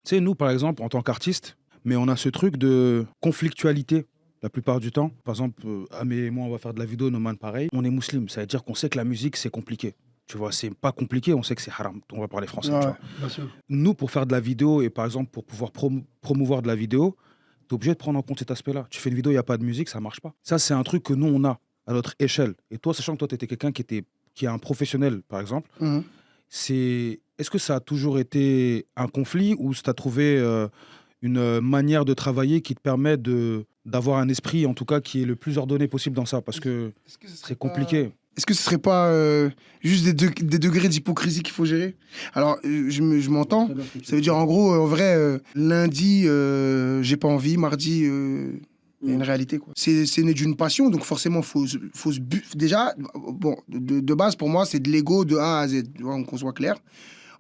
Tu sais, nous, par exemple, en tant qu'artistes, mais on a ce truc de conflictualité la plupart du temps. Par exemple, Amé et moi, on va faire de la vidéo, Noman pareil. On est musulmans, ça veut dire qu'on sait que la musique, c'est compliqué. Tu vois, c'est pas compliqué, on sait que c'est haram. On va parler français, tu Ouais, vois. bien sûr. Nous, pour faire de la vidéo et par exemple, pour pouvoir promouvoir de la vidéo, tu es obligé de prendre en compte cet aspect-là. Tu fais une vidéo, il n'y a pas de musique, ça marche pas. Ça, c'est un truc que nous, on a à notre échelle. Et toi, sachant que toi, tu étais quelqu'un qui est un professionnel, par exemple, Mhm. est-ce que ça a toujours été un conflit ou tu as trouvé une manière de travailler qui te permet d'avoir un esprit, en tout cas, qui est le plus ordonné possible dans ça? Parce que Est-ce que ce serait c'est pas... compliqué. Est-ce que ce serait pas juste des degrés d'hypocrisie qu'il faut gérer? Alors, je m'entends. Ça veut dire, en gros, en vrai, lundi, j'ai pas envie. Mardi, il y a une réalité, quoi. C'est né d'une passion, donc forcément, déjà, bon, de base, pour moi, c'est de l'ego de A à Z, tu vois, qu'on soit clair.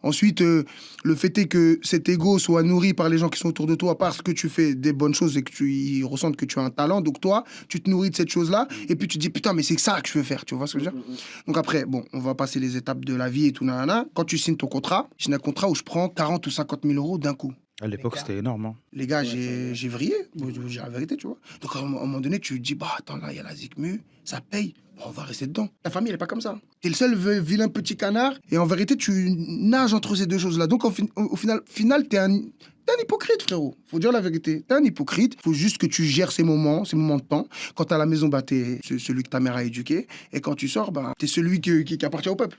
Ensuite, le fait est que cet ego soit nourri par les gens qui sont autour de toi parce que tu fais des bonnes choses et que ils ressentent que tu as un talent. Donc toi, tu te nourris de cette chose-là et puis tu te dis putain, mais c'est ça que je veux faire. Tu vois ce que je veux dire? Donc après, bon, on va passer les étapes de la vie et tout, nanana. Quand tu signes ton contrat, j'ai un contrat où je prends 40 ou 50 000 euros d'un coup. À l'époque, c'était énorme, hein. Les gars, j'ai vrillé, je vous dis la vérité, tu vois. Donc à un moment donné, tu te dis, bah attends, là, il y a la ZICMU, ça paye, bon, on va rester dedans. Ta famille, elle est pas comme ça. T'es le seul vilain petit canard, et en vérité, tu nages entre ces deux choses-là. Donc au final, t'es un hypocrite, frérot. Faut dire la vérité. T'es un hypocrite. Faut juste que tu gères ces moments de temps. Quand t'es à la maison, bah, t'es celui que ta mère a éduqué. Et quand tu sors, bah, t'es celui qui appartient au peuple.